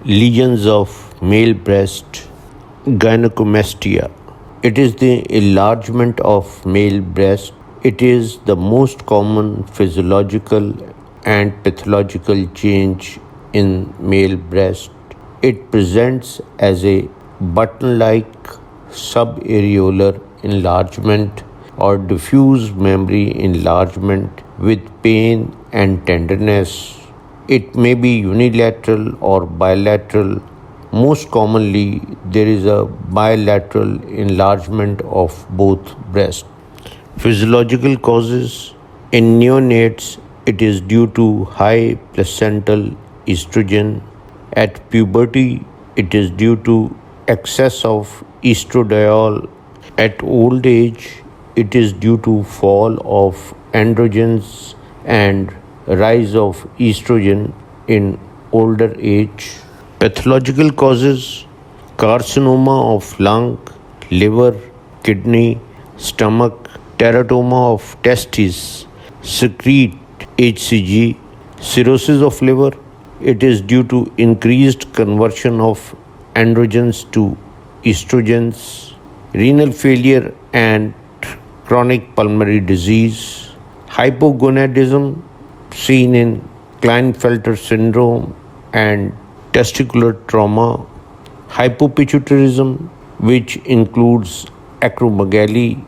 Lesions of male breast, gynecomastia. It is the enlargement of male breast. It is the most common physiological and pathological change in male breast. It presents as a button-like subareolar enlargement or diffuse mammary enlargement with pain and tenderness. It may be unilateral or bilateral. Most commonly, there is a bilateral enlargement of both breasts. Physiological causes. In neonates, it is due to high placental estrogen. At puberty, it is due to excess of estradiol. At old age, it is due to fall of androgens and rise of estrogen in older age. Pathological causes. Carcinoma of lung, liver, kidney, stomach, teratoma of testes, secrete HCG, cirrhosis of liver. It is due to increased conversion of androgens to estrogens, renal failure and chronic pulmonary disease, hypogonadism seen in Klinefelter syndrome and testicular trauma, hypopituitarism, which includes acromegaly,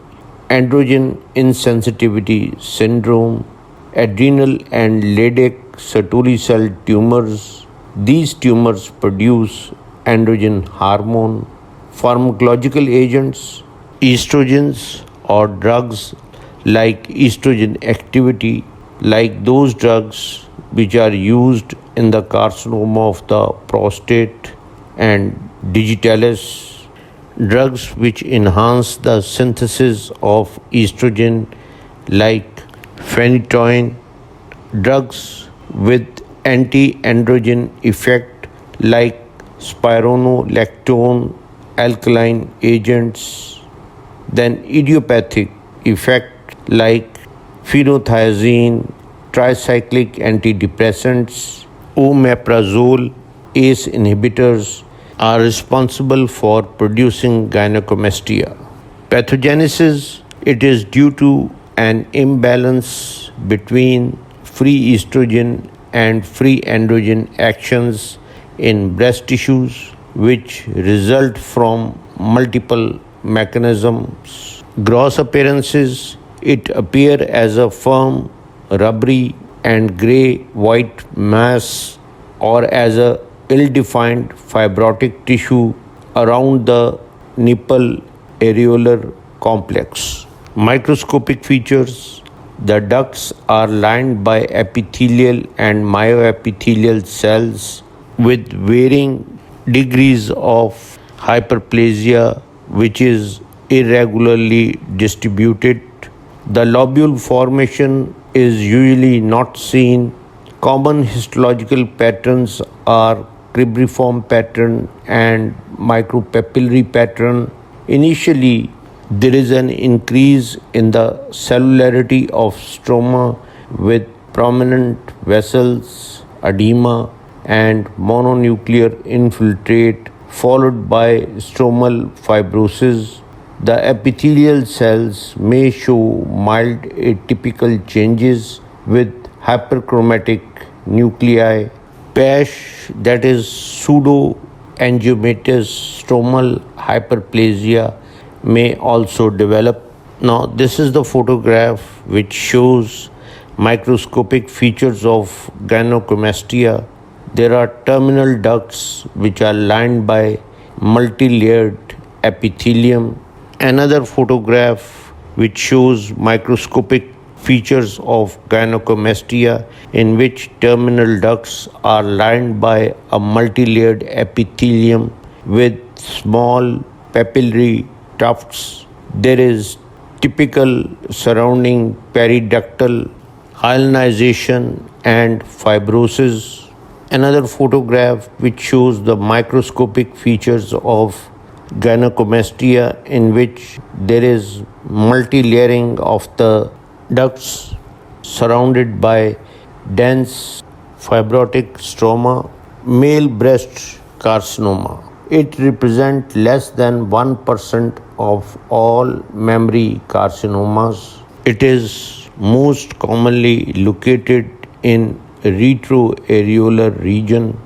androgen insensitivity syndrome, adrenal and Leydig Sertoli cell tumors. These tumors produce androgen hormone. Pharmacological agents, estrogens or drugs like estrogen activity, like those drugs which are used in the carcinoma of the prostate and digitalis, drugs which enhance the synthesis of estrogen like phenytoin, drugs with anti-androgen effect like spironolactone, alkaline agents, then idiopathic effect like phenothiazine, tricyclic antidepressants, omeprazole, ACE inhibitors are responsible for producing gynecomastia. Pathogenesis. It is due to an imbalance between free estrogen and free androgen actions in breast tissues, which result from multiple mechanisms. Gross appearances. It appears as a firm, rubbery and gray-white mass or as a ill-defined fibrotic tissue around the nipple areolar complex. Microscopic features. The ducts are lined by epithelial and myoepithelial cells with varying degrees of hyperplasia, which is irregularly distributed. The lobule formation is usually not seen. Common histological patterns are cribriform pattern and micropapillary pattern. Initially, there is an increase in the cellularity of stroma with prominent vessels, edema, and mononuclear infiltrate, followed by stromal fibrosis. The epithelial cells may show mild atypical changes with hyperchromatic nuclei. PASH, that is pseudoangiomatous stromal hyperplasia, may also develop. Now, this is the photograph which shows microscopic features of gynecomastia. There are terminal ducts which are lined by multi-layered epithelium. Another photograph which shows microscopic features of gynecomastia in which terminal ducts are lined by a multi-layered epithelium with small papillary tufts. There is typical surrounding periductal hyalinization and fibrosis. Another photograph which shows the microscopic features of gynecomastia in which there is multi-layering of the ducts surrounded by dense fibrotic stroma. Male breast carcinoma. It represents less than 1% of all mammary carcinomas. It is most commonly located in retroareolar region.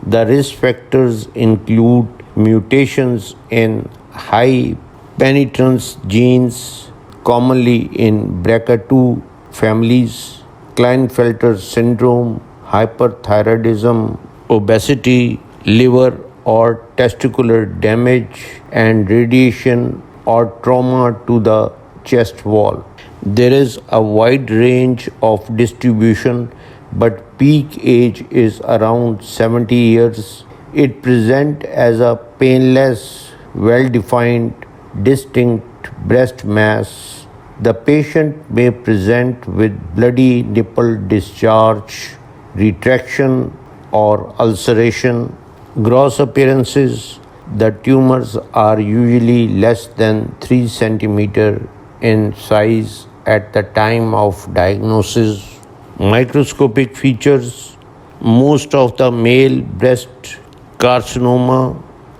The risk factors include mutations in high penetrance genes, commonly in BRCA2 families, Klinefelter syndrome, hyperthyroidism, obesity, liver or testicular damage, and radiation or trauma to the chest wall. There is a wide range of distribution, but peak age is around 70 years. It presents as a painless, well defined, distinct breast mass. The patient may present with bloody nipple discharge, retraction, or ulceration. Gross appearances: the tumors are usually less than 3 cm in size at the time of diagnosis. Microscopic features: most of the male breast carcinoma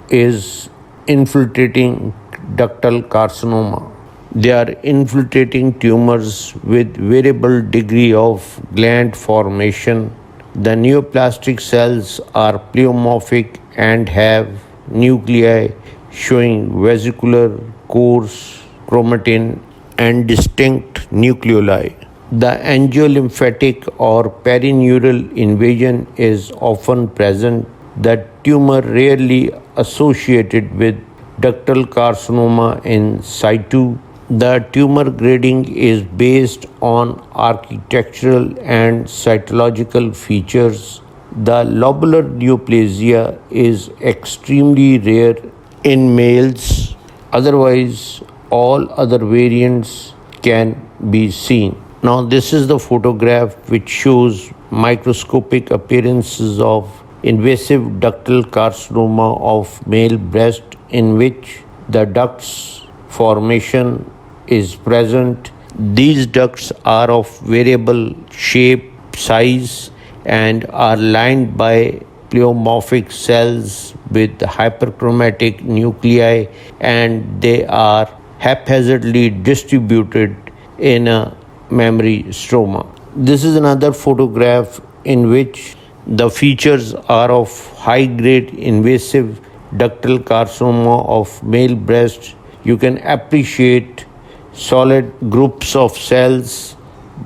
is infiltrating ductal carcinoma. They are infiltrating tumors with variable degree of gland formation. The neoplastic cells are pleomorphic and have nuclei showing vesicular, coarse chromatin, and distinct nucleoli. The angiolymphatic or perineural invasion is often present. The tumor rarely associated with ductal carcinoma in situ. The tumor grading is based on architectural and cytological features. The lobular neoplasia is extremely rare in males. Otherwise, all other variants can be seen. Now, this is the photograph which shows microscopic appearances of invasive ductal carcinoma of male breast, in which the ducts formation is present. These ducts are of variable shape, size, and are lined by pleomorphic cells with hyperchromatic nuclei, and they are haphazardly distributed in a mammary stroma. This is another photograph in which the features are of high-grade invasive ductal carcinoma of male breast. You can appreciate solid groups of cells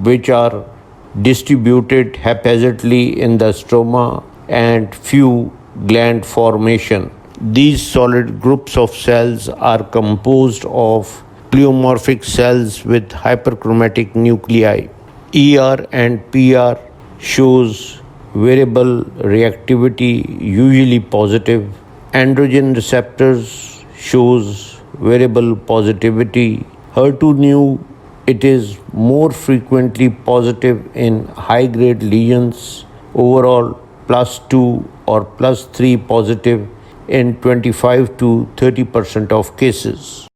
which are distributed haphazardly in the stroma and few gland formation. These solid groups of cells are composed of pleomorphic cells with hyperchromatic nuclei. ER and PR shows variable reactivity, usually positive. Androgen receptors shows variable positivity. HER2/neu, it is more frequently positive in high-grade lesions, overall +2 or +3 positive in 25 to 30% of cases.